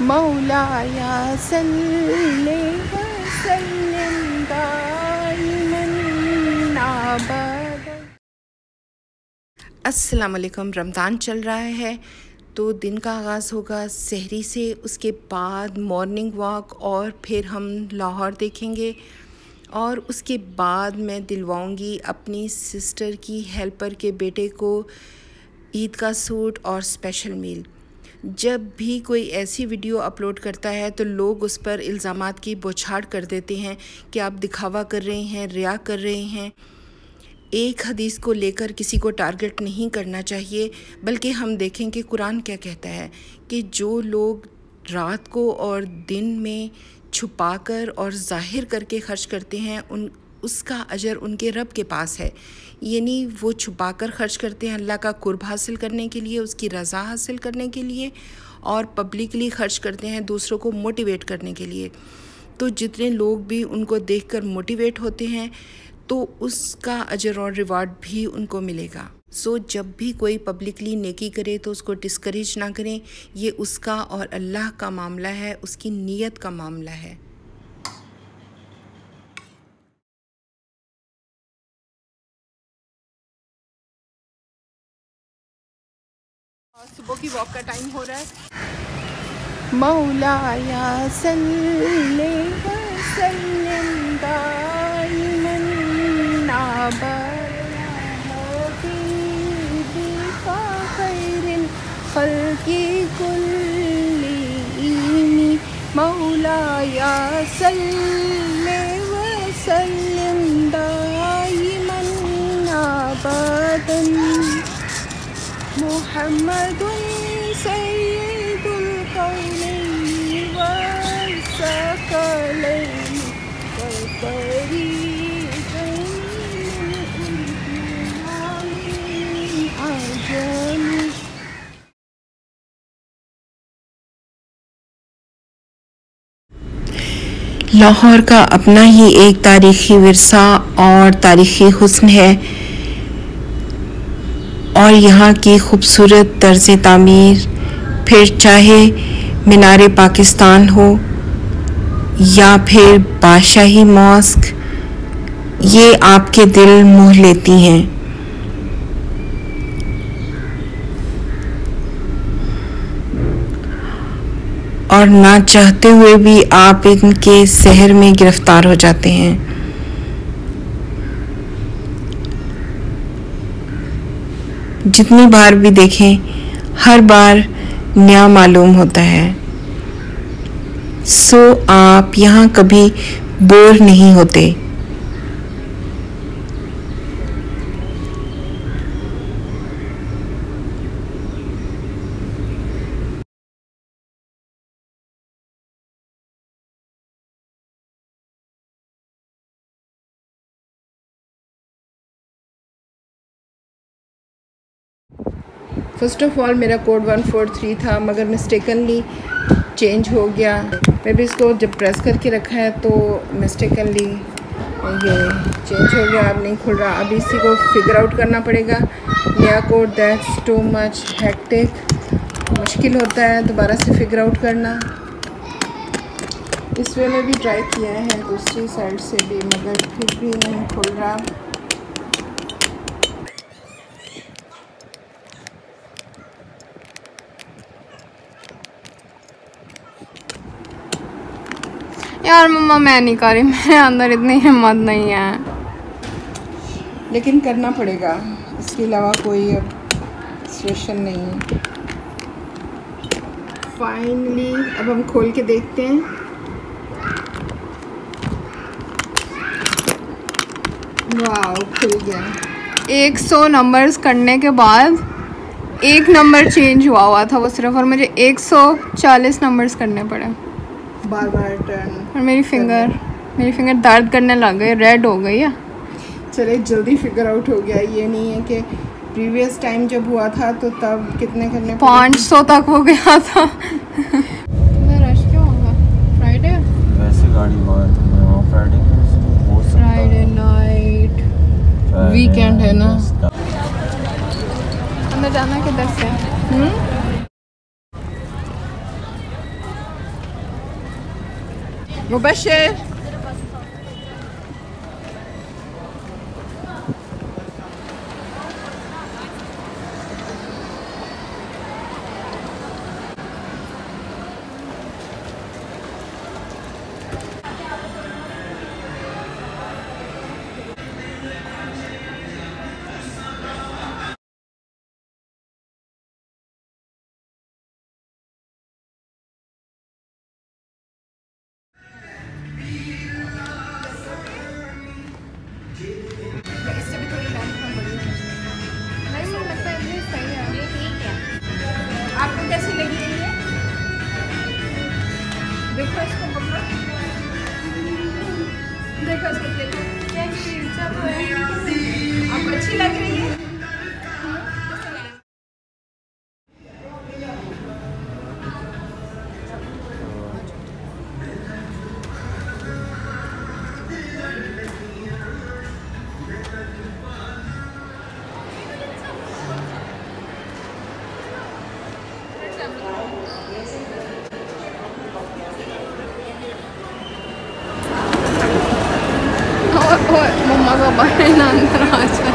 मौलाया सल्ले वसल्लिम दाइमन अबदा। अस्सलाम वालेकुम। रमज़ान चल रहा है तो दिन का आगाज़ होगा सहरी से, उसके बाद मॉर्निंग वॉक और फिर हम लाहौर देखेंगे और उसके बाद मैं दिलवाऊंगी अपनी सिस्टर की हेल्पर के बेटे को ईद का सूट और स्पेशल मील। जब भी कोई ऐसी वीडियो अपलोड करता है तो लोग उस पर इल्ज़ामात की बौछार कर देते हैं कि आप दिखावा कर रहे हैं, रिया कर रहे हैं। एक हदीस को लेकर किसी को टारगेट नहीं करना चाहिए, बल्कि हम देखें कि कुरान क्या कहता है कि जो लोग रात को और दिन में छुपाकर और ज़ाहिर करके खर्च करते हैं उसका अजर उनके रब के पास है। यानी वो छुपाकर खर्च करते हैं अल्लाह का कुर्ब हासिल करने के लिए, उसकी रज़ा हासिल करने के लिए, और पब्लिकली खर्च करते हैं दूसरों को मोटिवेट करने के लिए। तो जितने लोग भी उनको देखकर मोटिवेट होते हैं तो उसका अजर और रिवार्ड भी उनको मिलेगा। सो जब भी कोई पब्लिकली नेकी करे तो उसको डिस्करेज ना करें। ये उसका और अल्लाह का मामला है, उसकी नीयत का मामला है। सुबह की वॉक का टाइम हो रहा है। मौलाया सल्ले वसल्लिम दाइमन अबदा बिका खैरिल खल्क़ि कुल्लिहिम। मौलाया सल्ले वसल्लिम दाइमन अबदन मुहम्मदुन सय्यिदुल कौनैनि वस्सक़लैनि वफ़रीक़ैनि मिन अजमी। लाहौर का अपना ही एक तारीख़ी विरसा और तारीख़ी हुस्न है, और यहाँ की खूबसूरत तर्ज़ तामीर, फिर चाहे मीनार पाकिस्तान हो या फिर बादशाही मॉस्क, ये आपके दिल मोह लेती हैं। और ना चाहते हुए भी आप इनके सहर में गिरफ्तार हो जाते हैं। जितनी बार भी देखें हर बार नया मालूम होता है। सो आप यहाँ कभी बोर नहीं होते। फ़र्स्ट ऑफ़ ऑल मेरा कोड 143 था, मगर मिस्टेकनली चेंज हो गया। मैं भी इसको जब प्रेस करके रखा है तो मिस्टेकनली ये चेंज हो गया, अब नहीं खुल रहा। अभी इसी को फिगर आउट करना पड़ेगा नया code. That's too much hectic, मुश्किल होता है दोबारा से फिगर आउट करना। इस वे में भी ट्राई किया है दूसरी साइड से भी, मगर फिर भी नहीं खुल रहा। यार मम्मा मैं नहीं कर रही, मेरे अंदर इतनी हिम्मत नहीं है। लेकिन करना पड़ेगा, इसके अलावा कोई अब सिचुएशन नहीं है। फाइनली अब हम खोल के देखते हैं। वाह, खुल गया। 100 नंबर्स करने के बाद एक नंबर चेंज हुआ था वो सिर्फ, और मुझे 140 नंबर्स करने पड़े बार बार टर्न। और मेरी फिंगर दर्द करने लग गई, रेड हो गई है। चले जल्दी फिगर आउट हो गया। ये नहीं है कि प्रीवियस टाइम जब हुआ था तो तब कितने करने 500 तक हो गया था। रश क्यों होगा? फ्राइडे वैसे गाड़ी फ्राइडे नाइट वीकेंड है ना। अंदर जाना किधर से? मुबशर इससे भी थोड़ी लेंथ में बड़ी नहीं मुझे लगता है इतनी सही है। ये ठीक है। आपको कैसी लगी है ये? देखो इसको पकड़ो, देखो इसको, देखो क्या खींचा तो है। आपको अच्छी लग रही है? मम्मा का बाहर ना अंदर आ जाए।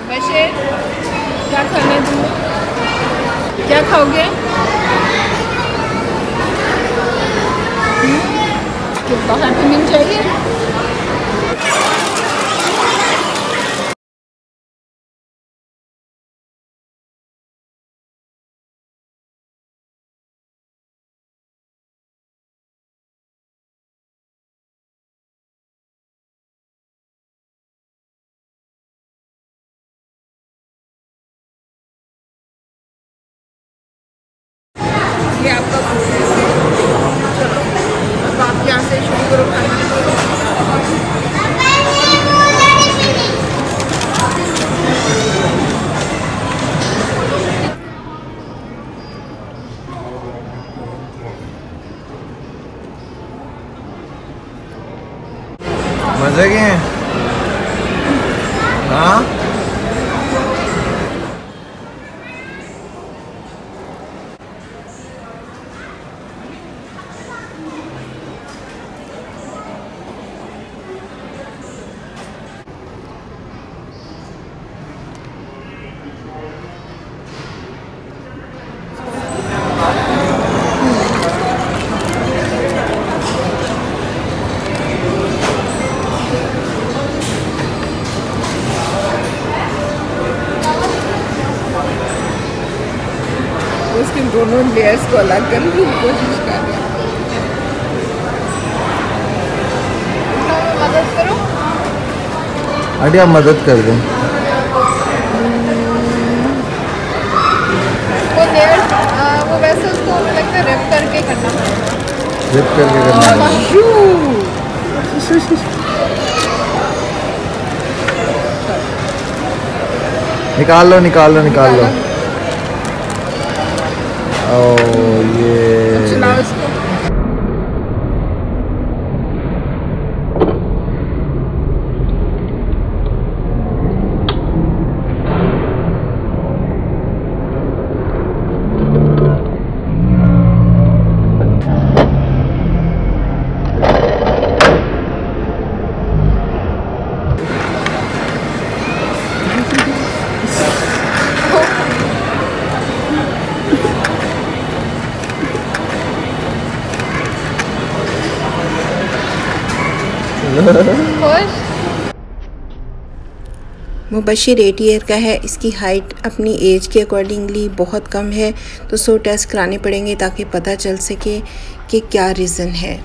बशीर क्या खाने दूँ? क्या खाओगे? बाहर तो मिल जाइए। ये आपका फूड है। चलो अब आप यहाँ से शुरू करो खाना। मजे के हैं? हाँ उसके दोनों लेयर्स को अलग करने की कोशिश कर रहे हैं। मदद करो। आंटी आप मदद कर दें। वो लेयर वो वैसे उसको मुझे लगता है रैप करके करना पड़ेगा। रिप करके करना है। निकाल लो निकाल लो निकाल लो। ओ ये चलाओ इसको। खुश। मुबशिर 8 ईयर का है। इसकी हाइट अपनी एज के अकॉर्डिंगली बहुत कम है, तो 100 टेस्ट कराने पड़ेंगे ताकि पता चल सके कि क्या रीज़न है।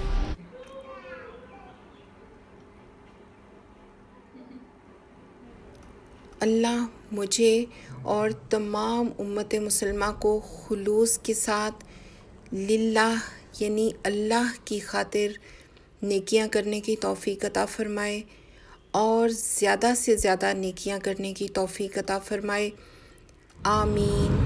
अल्लाह मुझे और तमाम उम्मत मुसलमान को खुलूस के साथ लिल्लाह यानी अल्लाह की खातिर नेकियां करने की तौफीक अता फ़रमाए और ज़्यादा से ज़्यादा नेकियां करने की तौफीक अता फ़रमाए। आमीन।